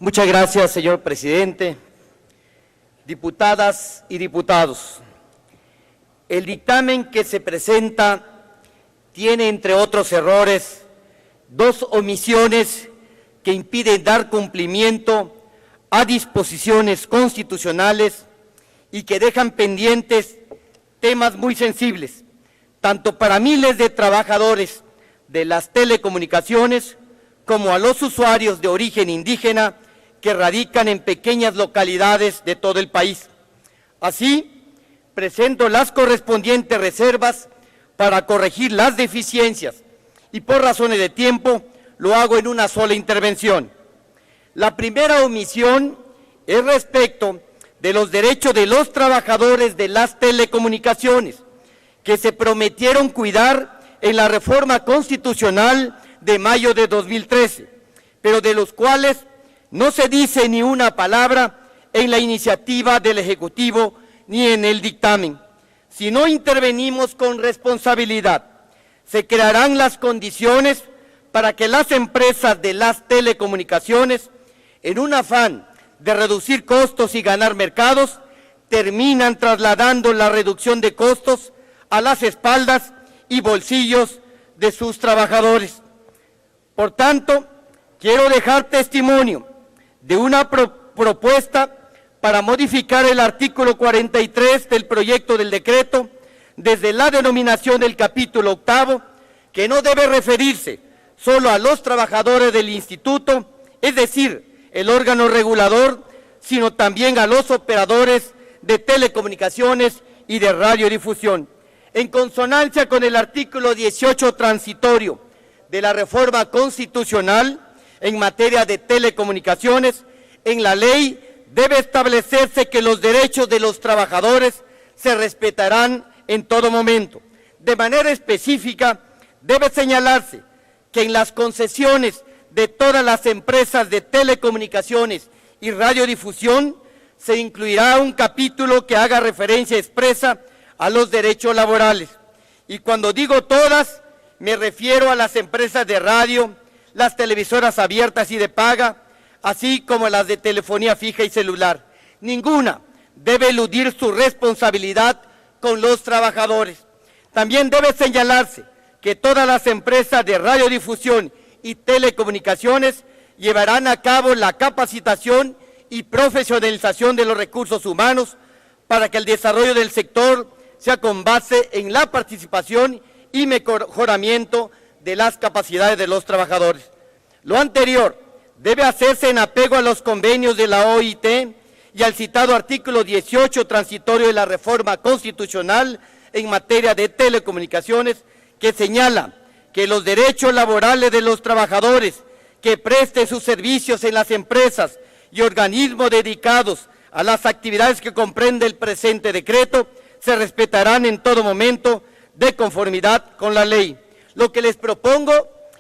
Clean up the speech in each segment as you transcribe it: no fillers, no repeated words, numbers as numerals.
Muchas gracias, señor presidente. Diputadas y diputados, el dictamen que se presenta tiene, entre otros errores, dos omisiones que impiden dar cumplimiento a disposiciones constitucionales y que dejan pendientes temas muy sensibles, tanto para miles de trabajadores de las telecomunicaciones como a los usuarios de origen indígena que radican en pequeñas localidades de todo el país. Así, presento las correspondientes reservas para corregir las deficiencias y por razones de tiempo lo hago en una sola intervención. La primera omisión es respecto de los derechos de los trabajadores de las telecomunicaciones que se prometieron cuidar en la reforma constitucional de mayo de 2013, pero de los cuales no se dice ni una palabra en la iniciativa del Ejecutivo ni en el dictamen. Si no intervenimos con responsabilidad, se crearán las condiciones para que las empresas de las telecomunicaciones, en un afán de reducir costos y ganar mercados, terminan trasladando la reducción de costos a las espaldas y bolsillos de sus trabajadores. Por tanto, quiero dejar testimonio de una propuesta para modificar el artículo 43 del proyecto del decreto desde la denominación del capítulo octavo, que no debe referirse solo a los trabajadores del instituto, es decir, el órgano regulador, sino también a los operadores de telecomunicaciones y de radiodifusión. En consonancia con el artículo 18 transitorio de la reforma constitucional en materia de telecomunicaciones, en la ley debe establecerse que los derechos de los trabajadores se respetarán en todo momento. De manera específica, debe señalarse que en las concesiones de todas las empresas de telecomunicaciones y radiodifusión se incluirá un capítulo que haga referencia expresa a los derechos laborales. Y cuando digo todas, me refiero a las empresas de radio, las televisoras abiertas y de paga, así como las de telefonía fija y celular. Ninguna debe eludir su responsabilidad con los trabajadores. También debe señalarse que todas las empresas de radiodifusión y telecomunicaciones llevarán a cabo la capacitación y profesionalización de los recursos humanos para que el desarrollo del sector sea con base en la participación y mejoramiento de las capacidades de los trabajadores. Lo anterior debe hacerse en apego a los convenios de la OIT y al citado artículo 18 transitorio de la reforma constitucional en materia de telecomunicaciones, que señala que los derechos laborales de los trabajadores que presten sus servicios en las empresas y organismos dedicados a las actividades que comprende el presente decreto se respetarán en todo momento de conformidad con la ley. Lo que les propongo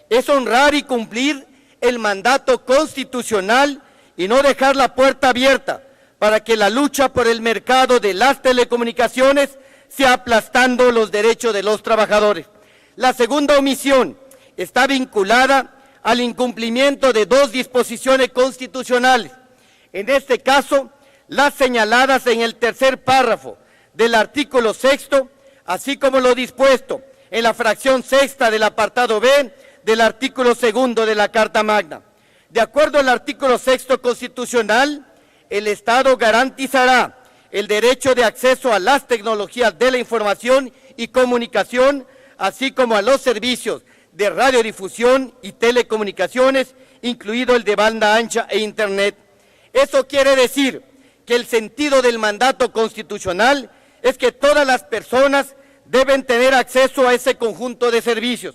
es honrar y cumplir el mandato constitucional y no dejar la puerta abierta para que la lucha por el mercado de las telecomunicaciones sea aplastando los derechos de los trabajadores. La segunda omisión está vinculada al incumplimiento de dos disposiciones constitucionales. En este caso, las señaladas en el tercer párrafo del artículo 6º, así como lo dispuesto en la fracción sexta del apartado B del artículo 2º de la Carta Magna. De acuerdo al artículo 6º constitucional, el Estado garantizará el derecho de acceso a las tecnologías de la información y comunicación, así como a los servicios de radiodifusión y telecomunicaciones, incluido el de banda ancha e Internet. Eso quiere decir que el sentido del mandato constitucional es que todas las personas deben tener acceso a ese conjunto de servicios,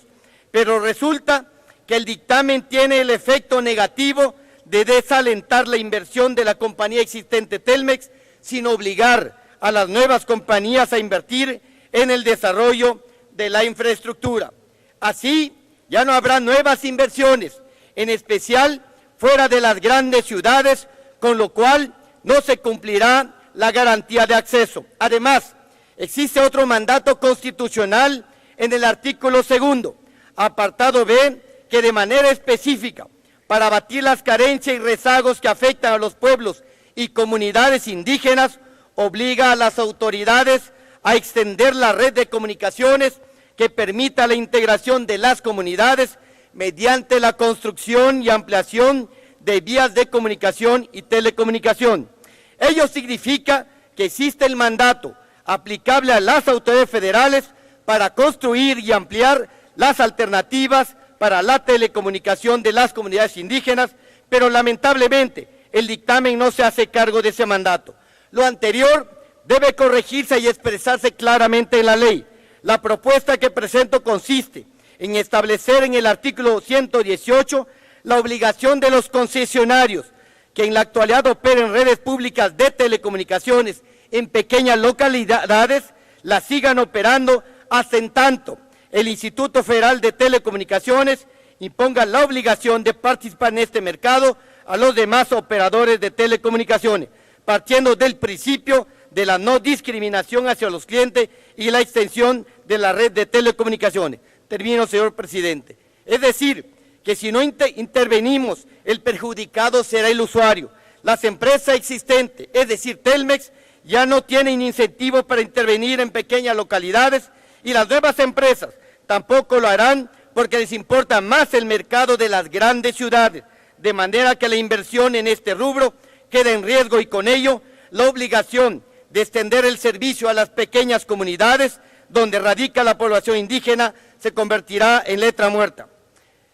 pero resulta que el dictamen tiene el efecto negativo de desalentar la inversión de la compañía existente Telmex, sin obligar a las nuevas compañías a invertir en el desarrollo de la infraestructura. Así, ya no habrá nuevas inversiones, en especial fuera de las grandes ciudades, con lo cual no se cumplirá la garantía de acceso. Además, existe otro mandato constitucional en el artículo 2º, apartado B, que de manera específica para abatir las carencias y rezagos que afectan a los pueblos y comunidades indígenas, obliga a las autoridades a extender la red de comunicaciones que permita la integración de las comunidades mediante la construcción y ampliación de vías de comunicación y telecomunicación. Ello significa que existe el mandato aplicable a las autoridades federales para construir y ampliar las alternativas para la telecomunicación de las comunidades indígenas, pero lamentablemente el dictamen no se hace cargo de ese mandato. Lo anterior debe corregirse y expresarse claramente en la ley. La propuesta que presento consiste en establecer en el artículo 118 la obligación de los concesionarios que en la actualidad operen redes públicas de telecomunicaciones en pequeñas localidades, las sigan operando hasta en tanto el Instituto Federal de Telecomunicaciones imponga la obligación de participar en este mercado a los demás operadores de telecomunicaciones, partiendo del principio de la no discriminación hacia los clientes y la extensión de la red de telecomunicaciones. Termino, señor presidente. Es decir, que si no intervenimos, el perjudicado será el usuario. Las empresas existentes, es decir, Telmex, ya no tienen incentivo para intervenir en pequeñas localidades y las nuevas empresas tampoco lo harán porque les importa más el mercado de las grandes ciudades, de manera que la inversión en este rubro queda en riesgo y con ello la obligación de extender el servicio a las pequeñas comunidades donde radica la población indígena se convertirá en letra muerta.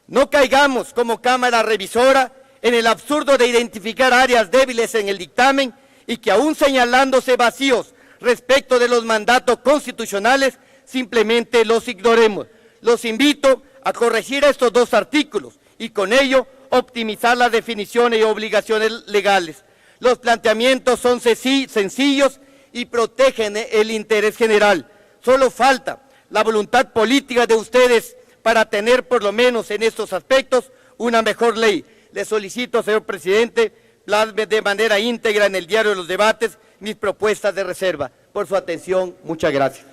No caigamos como Cámara Revisora en el absurdo de identificar áreas débiles en el dictamen y que aún señalándose vacíos respecto de los mandatos constitucionales, simplemente los ignoremos. Los invito a corregir estos dos artículos y con ello optimizar las definiciones y obligaciones legales. Los planteamientos son sencillos y protegen el interés general. Solo falta la voluntad política de ustedes para tener por lo menos en estos aspectos una mejor ley. Le solicito, señor presidente, plasme de manera íntegra en el diario de los debates mis propuestas de reserva. Por su atención, muchas gracias.